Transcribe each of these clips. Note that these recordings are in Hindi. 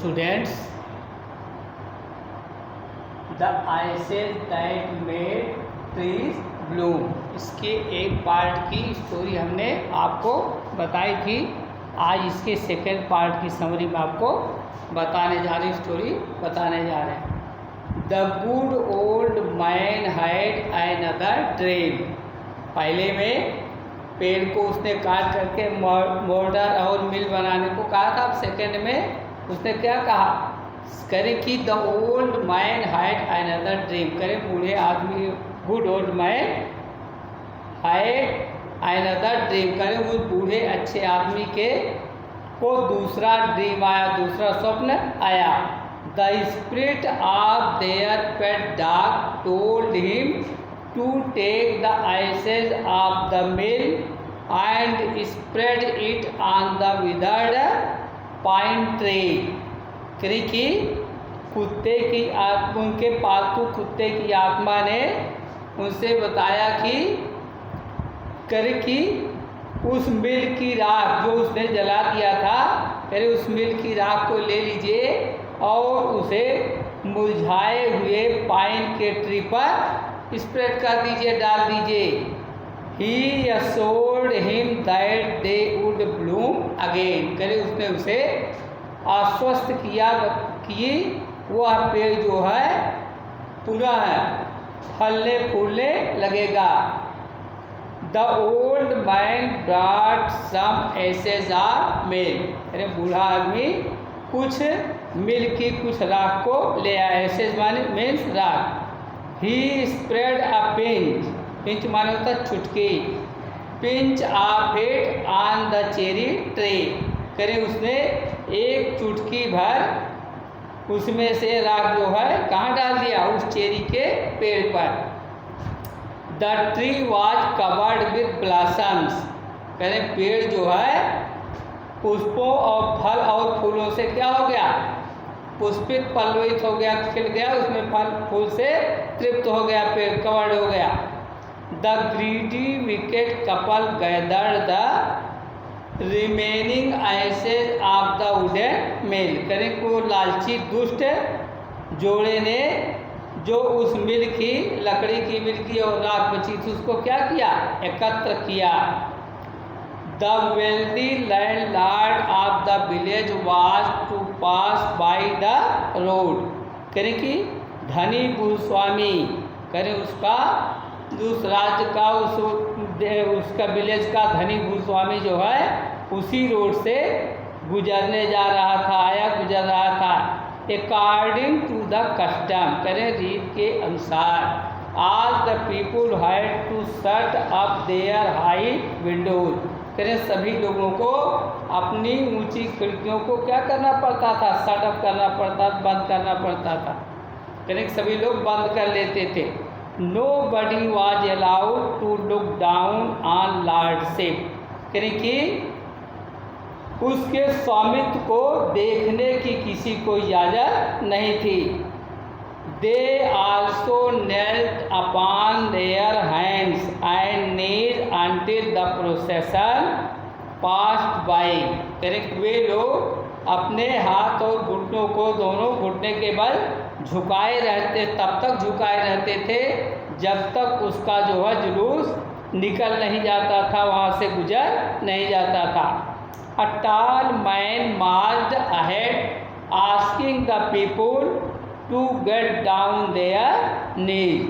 students, the ices that made trees bloom, इसके एक पार्ट की स्टोरी हमने आपको बताई थी। आज इसके सेकेंड पार्ट की समरी में आपको बताने जा रही स्टोरी बताने जा रहे हैं। The good old man had another dream. पहले में पेड़ को उसने काट करके मोटर और मिल बनाने को कहा था। अब सेकेंड में उसने क्या कहा करे कि the old man had another dream, करे बूढ़े आदमी, good old man had another dream, करे उस बूढ़े अच्छे आदमी के को दूसरा ड्रीम आया, दूसरा स्वप्न आया। The spirit of their pet dog told him to take the ashes of the mill and spread it on the withered pine tree। क्योंकि कुत्ते की आत्मा, उनके पालतू कुत्ते की आत्मा ने उनसे बताया कि उस मिल की राख जो उसने जला दिया था, करे उस मिल की राख को ले लीजिए और उसे मुरझाए हुए पाइन के ट्री पर स्प्रेड कर दीजिए, डाल दीजिए। ही assured him that they would bloom again, करे उसने उसे आश्वस्त किया कि वह पेड़ जो है पुनः फलने फूलने लगेगा। The old man brought some ashes of mill, अरे बूढ़ा आदमी कुछ मिल की कुछ राख को ले आया। ashes माने मीन्स राख। ही स्प्रेड अ पिंच, पिंच माने होता चुटकी, pinch of it on the cherry tree, करे उसने एक चुटकी भर उसमें से राख जो है कहाँ डाल दिया, उस चेरी के पेड़ पर। The tree was covered with blossoms, करे पेड़ जो है पुष्पों और फल और फूलों से क्या हो गया, पुष्पित पल्लवित हो गया, खिल गया, उसमें फल फूल से तृप्त हो गया, पेड़ कवर्ड हो गया। The greedy wicked couple gather the remaining ashes of the wooden mill, करें को लालची दुष्ट जोड़े ने जो उस मिल की लकड़ी की मिल की और राख बची थी उसको क्या किया, एकत्र किया। The wealthy landlord of the village was to pass by the road, करें कि धनी भूस्वामी, करें उसका उस राज्य का उसका विलेज का धनी भूस्वामी जो है उसी रोड से गुजरने जा रहा था, गुजर रहा था। अकॉर्डिंग टू द कस्टम, करें रीत के अनुसार, all the people had to shut up their high windows, करें सभी लोगों को अपनी ऊंची खिड़कियों को क्या करना पड़ता था, शट अप करना पड़ता, बंद करना पड़ता था, करें सभी लोग बंद कर लेते थे। Nobody was allowed to look down on lordship, करें कि उसके स्वामित्व को देखने की किसी को इजाज़त नहीं थी। They also knelt upon their hands and knees until the procession passed by, correct way लोग अपने हाथ और घुटनों को दोनों घुटने के बल झुकाए रहते, तब तक झुकाए रहते थे जब तक उसका जो है जुलूस निकल नहीं जाता था, वहाँ से गुजर नहीं जाता था। A tall man marched ahead asking the people to get down their knees,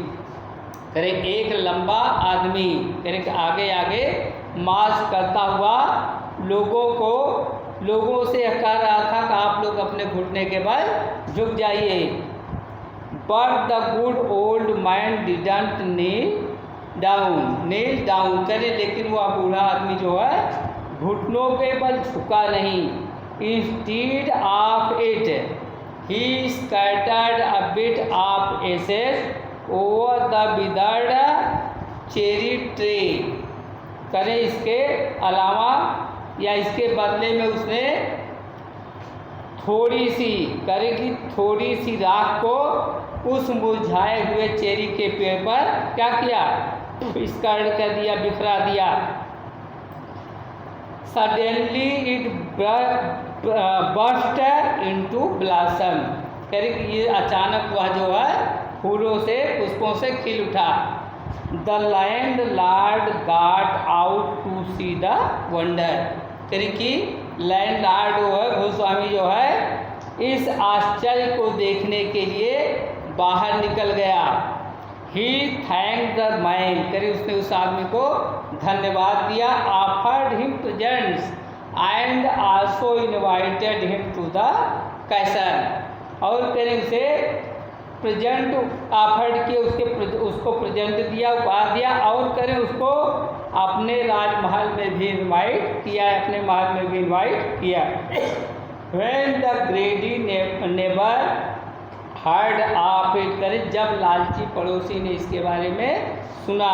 करें एक लंबा आदमी करें आगे आगे मार्च करता हुआ लोगों से कह रहा था कि आप लोग अपने घुटने के बल झुक जाइए। But the good old man didn't kneel down, करें लेकिन वह बूढ़ा आदमी जो है घुटनों के बल झुका नहीं। Instead of it he scattered a bit of ashes over the withered cherry tree, करें इसके अलावा या इसके बदले में उसने थोड़ी सी राख को उस मुरझाए हुए चेरी के पेड़ पर क्या किया, स्कैटर कर दिया, बिखरा दिया। Suddenly it burst into blossom, कह रही कि ये अचानक वह जो है फूलों से पुष्पों से खिल उठा। The landlord got out to see the wonder, कह रही कि लैंड लॉर्ड जो है भूस्वामी जो है इस आश्चर्य को देखने के लिए बाहर निकल गया। ही थैंक द मैन, करी उसने उस आदमी को धन्यवाद दिया। Offered him presents and also invited him to the castle, और करें उसे प्रेजेंट ऑफर्ड किए, उसको प्रेजेंट दिया, उपहार दिया, और करें उसको अपने राजमहल में भी इनवाइट किया, अपने महल में भी इनवाइट किया। When the greedy neighbor heard of it, करें जब लालची पड़ोसी ने इसके बारे में सुना,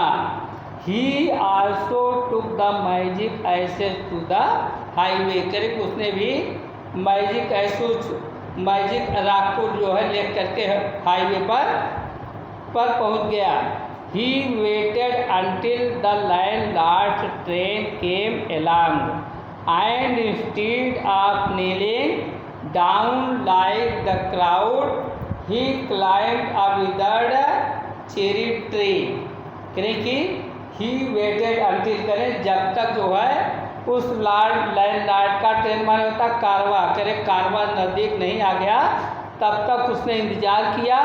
he also took the magic ashes to the highway, करें उसने भी मैजिक एसेस, मैजिक राख को जो है ले करके हाईवे पर पहुंच गया। He waited until the landlord's train came along, and instead of kneeling down like the crowd, he climbed a withered cherry tree, करें कि he waited until, करें जब तक जो है उस लैंड लॉर्ड का ट्रेन माने होता कारवा, करें कारवा नज़दीक नहीं आ गया तब तक उसने इंतज़ार किया,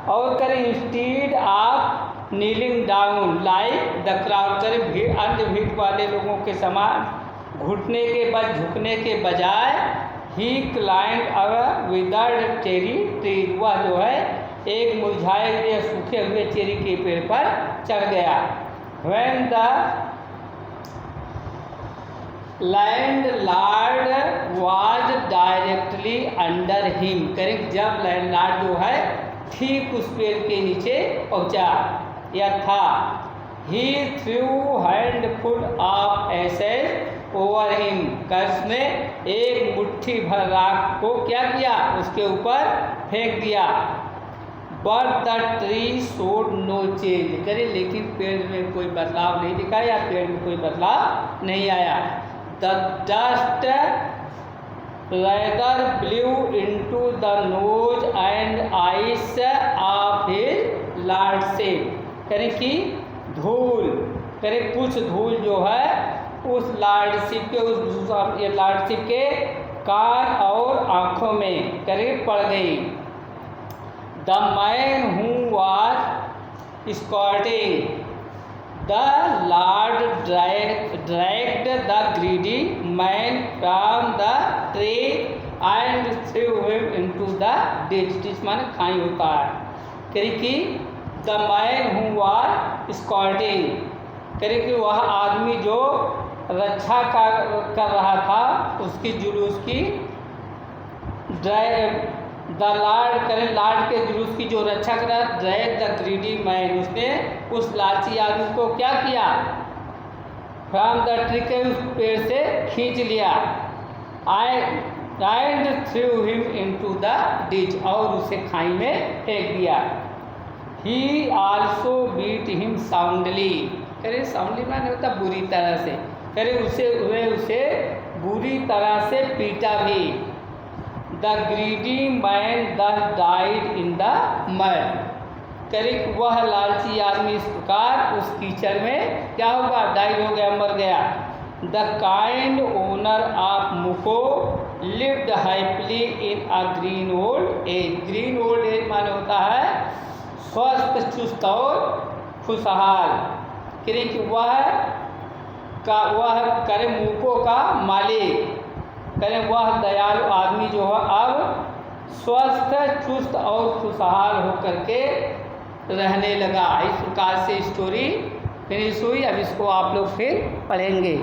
और करें instead of kneeling down like the crowd, करें भीड़ अन्य भीड़ वाले लोगों के समान घुटने के बाद झुकने के बजाय ही climb a withered cherry tree, वह जो है एक मुरझाए हुए सूखे हुए चेरी के पेड़ पर चढ़ गया। When the landlord was directly under him, करें जब लैंडलॉर्ड जो है ठीक उस पेड़ के नीचे पहुंचा या था, he threw handful of ashes over him, कर्स ने एक मुट्ठी भर राख को क्या किया, उसके ऊपर फेंक दिया। But the tree showed no change, करें लेकिन पेड़ में कोई बदलाव नहीं दिखाया, पेड़ में कोई बदलाव नहीं आया। The dust rather blew into the nose and eyes of his lordship, करें कि धूल, करें कुछ धूल जो है उस लॉर्डशिप के, उस लॉर्डशिप के कान और आँखों में करें पड़ गई। The man who was escorting the Lord dragged the greedy man from the tree and threw him into the ditch, ditch माने खाई होता है, करें कि the man who was escorting, करें कि वह आदमी जो रक्षा कर रहा था उसकी जुलूस की, द लॉर्ड करें लॉर्ड के जुलूस की जो रक्षा करा, ड्रैग द ग्रीडी मैन, उसने उस लालची आदमी को क्या किया, फ्रॉम द ट्री, के उस पेड़ से खींच लिया, and threw him into the ditch, और उसे खाई में फेंक दिया। He also beat him soundly, करें साउंडली माने होता बुरी तरह से, करें उसे बुरी तरह से पीटा भी। The greedy man thus died in the mud, करें वह लालची आदमी इस प्रकार उस कीचड़ में क्या होगा, डाइड हो गया, मर गया। The kind owner of Muko lived happily in a green old age, green old age माने होता है स्वस्थ चुस्त और खुशहाल, करें कि वह करें मुको का मालिक, करें वह दयालु आदमी जो है अब स्वस्थ चुस्त और खुशहाल होकर के रहने लगा। इस प्रकार से स्टोरी फिनिश हुई। अब इसको आप लोग फिर पढ़ेंगे।